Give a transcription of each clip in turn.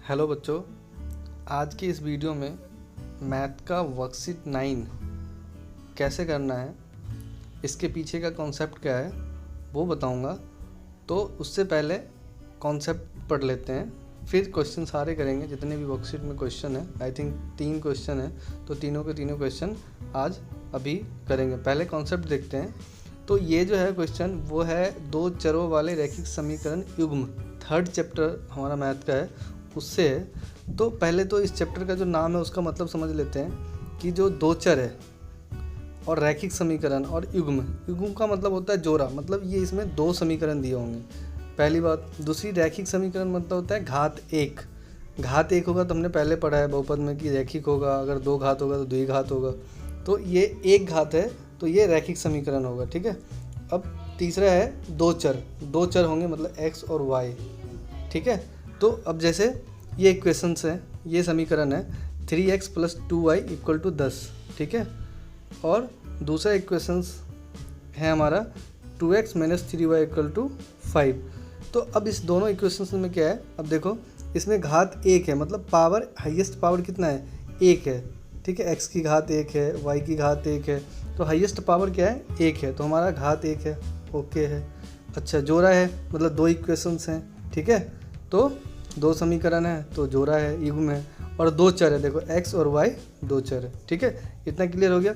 Hello बच्चों, आज की इस वीडियो में मैथ का वर्कशीट 9 कैसे करना है, इसके पीछे का कॉन्सेप्ट क्या है वो बताऊंगा। तो उससे पहले कॉन्सेप्ट पढ़ लेते हैं, फिर क्वेश्चन सारे करेंगे। जितने भी वर्कशीट में क्वेश्चन है, आई थिंक 3 क्वेश्चन है, तो तीनों के तीनों क्वेश्चन आज अभी करेंगे। पहले कॉन्सेप्ट देखते हैं। तो ये जो है क्वेश्चन वो है दो चरों वाले रैखिक समीकरण युग्म, 3rd चैप्टर हमारा मैथ का है, उससे है। तो पहले तो इस चैप्टर का जो नाम है उसका मतलब समझ लेते हैं कि जो दो चर है और रैखिक समीकरण और युग्म का मतलब होता है जोड़ा, मतलब ये इसमें 2 समीकरण दिए होंगे, पहली बात। दूसरी रैखिक समीकरण मतलब होता है घात एक होगा, तो हमने पहले पढ़ा है बहुपद में कि रैखिक होगा, अगर 2 घात होगा तो द्विघात होगा। तो ये एक घात है तो ये रैखिक समीकरण होगा, ठीक है। अब तीसरा है दो चर होंगे, मतलब x और y, ठीक है। तो अब जैसे ये इक्वेशंस है, ये समीकरण है 3x + 2y = 10, ठीक है। और दूसरा इक्वेशंस है हमारा 2x - 3y = 5। तो अब इस दोनों इक्वेशंस में क्या है, अब देखो इसमें घात 1 है, मतलब पावर, हाईएस्ट पावर कितना है, 1 है, ठीक है। x की घात 1 है, y की घात 1 है, तो हाईएस्ट पावर क्या है, 1 है, तो हमारा घात 1 है, ओके है। अच्छा, जोड़ा है मतलब 2 इक्वेशंस हैं, ठीक है। तो 2 समीकरण है तो जोड़ा है, युग्म है। और 2 चर है, देखो x और y 2 चर है, ठीक है। इतना क्लियर हो गया।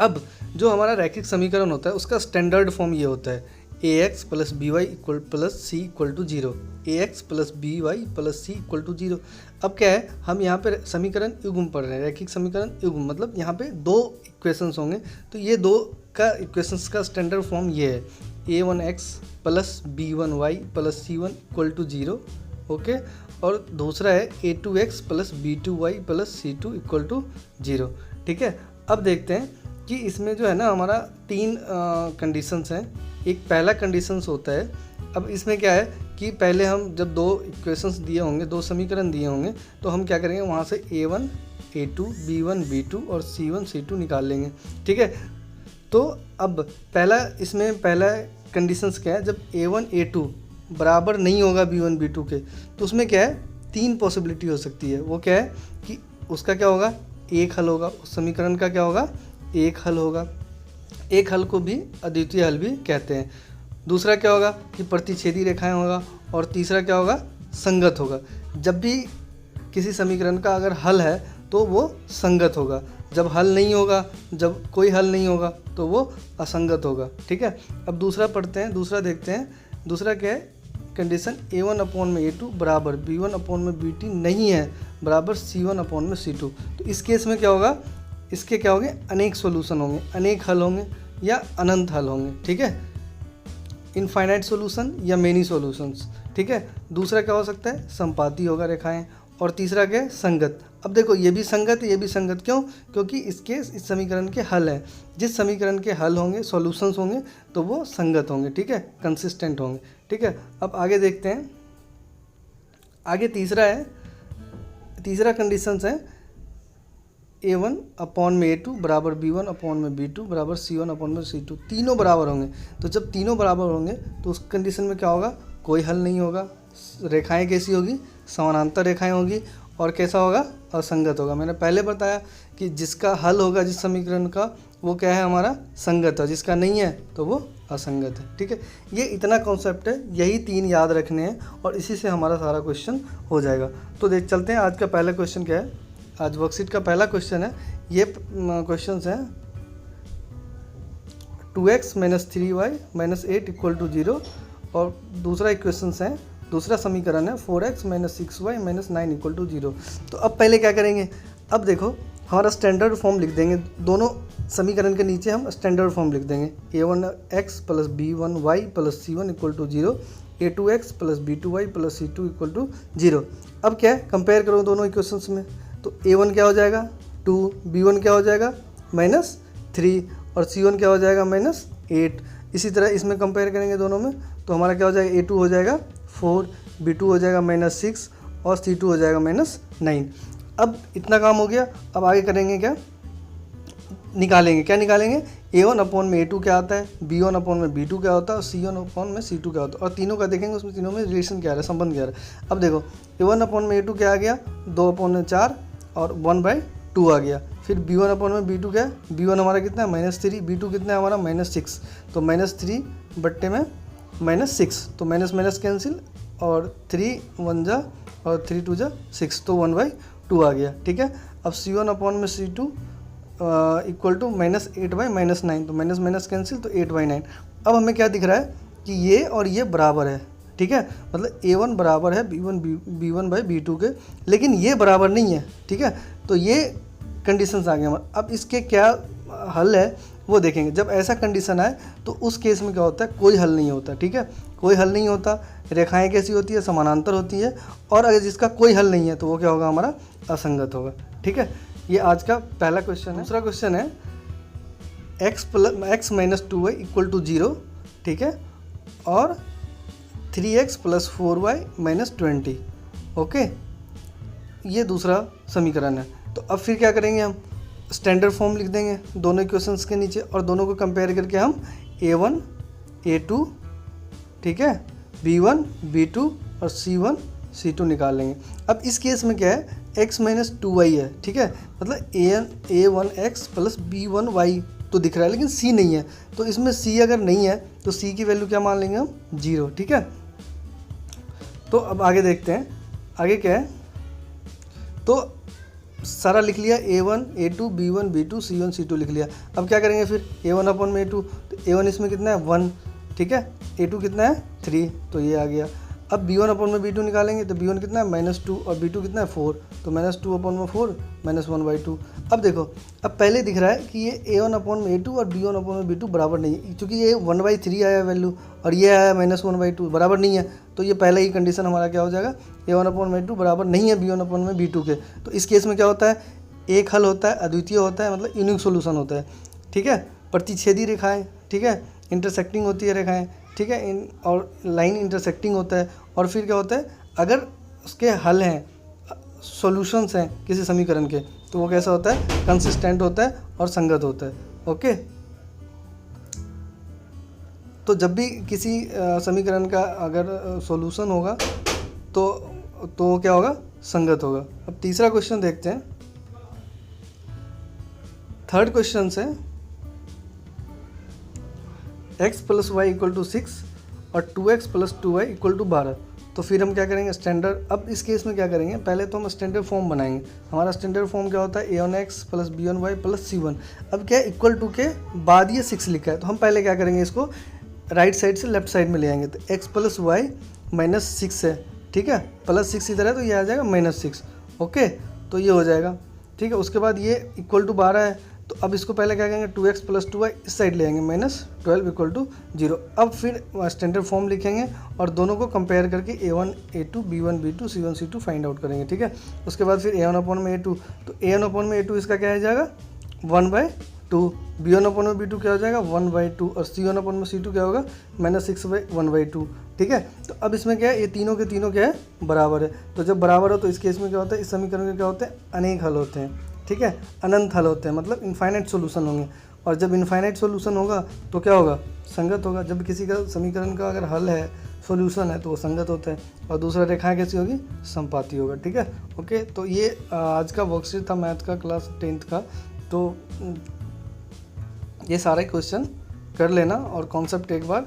अब जो हमारा रैखिक समीकरण होता है उसका स्टैंडर्ड फॉर्म ये होता है ax + by + c = 0, ax + by + c = 0। अब क्या है, हम यहाँ पे समीकरण युग्म पढ़ रहे हैं, रैखिक समीकरण युग्म, मतलब यहाँ पे 2 इक्वेशंस होंगे, तो ये 2 का इक्वेशंस का स्टैंडर्ड फॉर्म ये है a1x + b1y + c1 = 0, ओके। और दूसरा है a2x + b2y + c2 = 0, ठीक है। अब देखते हैं कि इसमें जो है ना हमारा 3 कंडीशंस हैं। एक पहला कंडीशंस होता है, अब इसमें क्या है कि पहले हम जब 2 इक्वेशंस दिए होंगे, 2 समीकरण दिए होंगे, तो हम क्या करेंगे, वहाँ से a1 a2 b1 b2 और c1 c2 निकाल लेंगे, ठीक है। तो अब पहला कंडीशंस क्या है, जब a1 a2 बराबर नहीं होगा b1 b2 के, तो उसमें क्या है, 3 पॉसिबिलिटी हो सकती है। वो क्या है कि उसका क्या होगा, एक हल होगा, उस समीकरण का क्या होगा, एक हल होगा। एक हल को भी अद्वितीय हल भी कहते हैं। दूसरा क्या होगा कि प्रतिच्छेदी रेखाएं होगा। और तीसरा क्या होगा, संगत होगा। जब भी किसी समीकरण का अगर हल है तो वो संगत होगा, जब हल नहीं होगा, जब कोई हल नहीं होगा तो वो असंगत होगा, ठीक है। अब दूसरा पढ़ते हैं, दूसरा देखते हैं। दूसरा क्या है, कंडीशन a1/a2 बराबर b1/bt नहीं है, बराबर c1/c2। तो इस केस में क्या होगा, इसके क्या होंगे, अनेक सॉल्यूशन होंगे, अनेक हल होंगे या अनंत हल होंगे, ठीक है। इनफाइनाइट सॉल्यूशन या मेनी सॉल्यूशंस, ठीक है। दूसरा क्या हो सकता है, संपाती होगा रेखाएं। और तीसरा क्या है, संगत। अब देखो ये भी संगत है, ये भी संगत, क्यों, क्योंकि इस समीकरण के हल हैं। जिस समीकरण के हल होंगे, सॉल्यूशंस होंगे, तो वो संगत होंगे, ठीक है, कंसिस्टेंट होंगे, ठीक है। अब आगे देखते हैं। आगे तीसरा कंडीशंस है a1/a2 बराबर b1/b2 बराबर c1/c2, तीनों बराबर होंगे। तो जब तीनों बराबर होंगे तो उस कंडीशन में क्या होगा, कोई हल नहीं होगा। रेखाएं कैसी होगी, समानांतर रेखाएं होगी। और कैसा होगा, असंगत होगा। मैंने पहले बताया कि जिसका हल होगा जिस समीकरण का, वो क्या है, हमारा संगत है, जिसका नहीं है तो वो असंगत है, ठीक है। ये इतना कॉन्सेप्ट है, यही 3 याद रखने हैं और इसी से हमारा सारा क्वेश्चन हो जाएगा। तो देख चलते हैं आज का पहला क्वेश्चन क्या है। आज वर्कशीट का पहला क्वेश्चन है, ये क्वेश्चन है 2x - 3y - 8 = 0। और दूसरा इक्वेशन है, दूसरा समीकरण है 4x - 6y - 9 = 0। तो अब पहले क्या करेंगे, अब देखो हमारा स्टैंडर्ड फॉर्म लिख देंगे, दोनों समीकरण के नीचे हम स्टैंडर्ड फॉर्म लिख देंगे। a1x + b1y + c1 = 0, a2x + b2y + c2 = 0। अब क्या है, कंपेयर करो दोनों इक्वेशंस में, तो a1 क्या हो जाएगा 2, b1 क्या हो जाएगा -3 और c1 क्या हो जाएगा -8। इसी तरह इसमें कंपेयर करेंगे दोनों में, तो हमारा क्या हो जाएगा, a2 हो जाएगा 4, b2 हो जाएगा -6 और c2 हो जाएगा -9। अब इतना काम हो गया। अब आगे करेंगे क्या, निकालेंगे A1 अपॉन में A2 क्या आता है, B1 अपॉन में B2 क्या होता है और C1 अपॉन में C2 क्या होता है, और तीनों का देखेंगे उसमें तीनों में रिलेशन क्या आ रहा है, संबंध क्या आ रहा है। अब देखो A1 अपॉन में A2 क्या आ गया, 2 अपॉन में 4 और 1/2 आ गया। फिर B1 अपॉन में B2 क्या है, B1 हमारा कितना है -3, B2 कितना है हमारा -6, तो -3 बट्टे में -6, तो माइनस माइनस कैंसिल और 3 1 जा और 3 2 जा 6, तो 1/2 आ गया। ठीक है, अब C1 अपॉन में C2 इक्वल टू -8/-9, तो माइनस माइनस कैंसिल, तो 8/9। अब हमें क्या दिख रहा है कि ये और ये बराबर है। ठीक है, मतलब A1 बराबर है B1/B2 के, लेकिन ये बराबर नहीं है। ठीक है, तो ये कंडीशंस आ गए हमारे। अब इसके क्या हल है वो देखेंगे। जब ऐसा कंडीशन आए तो उस केस में क्या होता है, कोई हल नहीं होता। ठीक है, कोई हल नहीं होता, रेखाएं कैसी होती है, समानांतर होती है, और अगर जिसका कोई हल नहीं है तो वो क्या होगा, हमारा असंगत होगा। ठीक है, ये आज का पहला क्वेश्चन है। दूसरा क्वेश्चन है x - 2y = 0। ठीक है, और 3x + 4y - 20। ओके, ये दूसरा समीकरण है। तो अब फिर क्या करेंगे, हम स्टैंडर्ड फॉर्म लिख देंगे दोनों इक्वेशंस के नीचे, और दोनों को कंपेयर करके हम A1 A2, ठीक है, B1 B2 और C1 C2 निकाल लेंगे। अब इस केस में क्या है, x - 2y है। ठीक है, मतलब A1x + B1y तो दिख रहा है, लेकिन C नहीं है, तो इसमें C अगर नहीं है तो C की वैल्यू क्या मान लेंगे हम, 0। ठीक है, तो अब आगे देखते हैं, आगे क्या है। तो सारा लिख लिया, A1 A2 B1 B2 C1 C2 लिख लिया। अब क्या करेंगे फिर, A1 अपॉन में A2, तो A1 इसमें कितना है 1, ठीक है, A2 कितना है 3, तो ये आ गया। अब B1 अपॉन में B2 निकालेंगे, तो B1 कितना है -2 और B2 कितना है 4, तो -2 अपॉन में 4 -1/2। अब देखो, अब पहले दिख रहा है कि ये A1 अपॉन में A2 और B1 अपॉन में B2 बराबर नहीं है, क्योंकि ये 1/3 आया वैल्यू और ये आया -1/2, बराबर नहीं है। तो ये पहला ही कंडीशन हमारा क्या हो जाएगा, A1 अपॉन में A2 बराबर नहीं है B1 अपॉन में B2 के। तो इस केस में क्या होता है, एक हल होता है, अद्वितीय होता है, मतलब यूनिक सोल्यूशन होता है। ठीक है, प्रतिच्छेदी रेखाएं, ठीक है, इंटरसेक्टिंग होती है रेखाएं, ठीक है, और लाइन इंटरसेक्टिंग होता है। और फिर क्या होता है, अगर उसके हल हैं, सॉल्यूशंस हैं किसी समीकरण के, तो वो कैसा होता है, कंसिस्टेंट होता है और संगत होता है। ओके, तो जब भी किसी समीकरण का अगर सॉल्यूशन होगा तो क्या होगा, संगत होगा। अब तीसरा क्वेश्चन देखते हैं। थर्ड क्वेश्चन है x + y = 6 और 2x + 2y = 12। तो फिर हम क्या करेंगे, स्टैंडर्ड। अब इस केस में क्या करेंगे, पहले तो हम स्टैंडर्ड फॉर्म बनाएंगे। हमारा स्टैंडर्ड फॉर्म क्या होता है, A1x + B1y + C1। अब क्या है, = के बाद ये 6 लिखा है, तो हम पहले क्या करेंगे, इसको राइट साइड से लेफ्ट साइड में ले आएंगे। तो x + y - 6 है, ठीक है, +6 इधर है तो ये आ जाएगा -6। ओके, तो ये हो जाएगा। ठीक है, उसके बाद ये = 12 है, तो अब इसको पहले क्या करेंगे, 2x + 2y इस साइड ले आएंगे, -12 = 0। अब फिर स्टैंडर्ड फॉर्म लिखेंगे और दोनों को कंपेयर करके A1 A2 B1 B2 C1 C2 find out करेंगे। ठीक है, उसके बाद फिर A1 अपॉन में A2, तो A1 अपॉन में A2 इसका क्या हो जाएगा, 1/2। B1 अपॉन में B2 क्या हो जाएगा, 1/2, और C1 अपॉन में C2 क्या होगा, -6/1/2। ठीक है, तो अब इसमें क्या है, ये तीनों के तीनों क्या है, बराबर है। तो जब बराबर हो तो इस केस में क्या होता है, इस समीकरण के क्या होते हैं, अनेक हल होते हैं। ठीक है, अनंत हल होते हैं, मतलब इनफाइनाइट सॉल्यूशन होंगे। और जब इनफाइनाइट सॉल्यूशन होगा तो क्या होगा, संगत होगा। जब किसी का समीकरण का अगर हल है, सॉल्यूशन है, तो वो संगत होता है। और दूसरा रेखाएं कैसी होगी, समपाती होगा। ठीक है, ओके, तो ये आज का वर्कशीट था मैथ का, क्लास 10th का। तो ये सारे क्वेश्चन कर लेना और कॉन्सेप्ट एक बार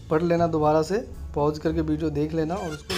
पढ़ लेना, दोबारा से पॉज करके वीडियो देख लेना और उसको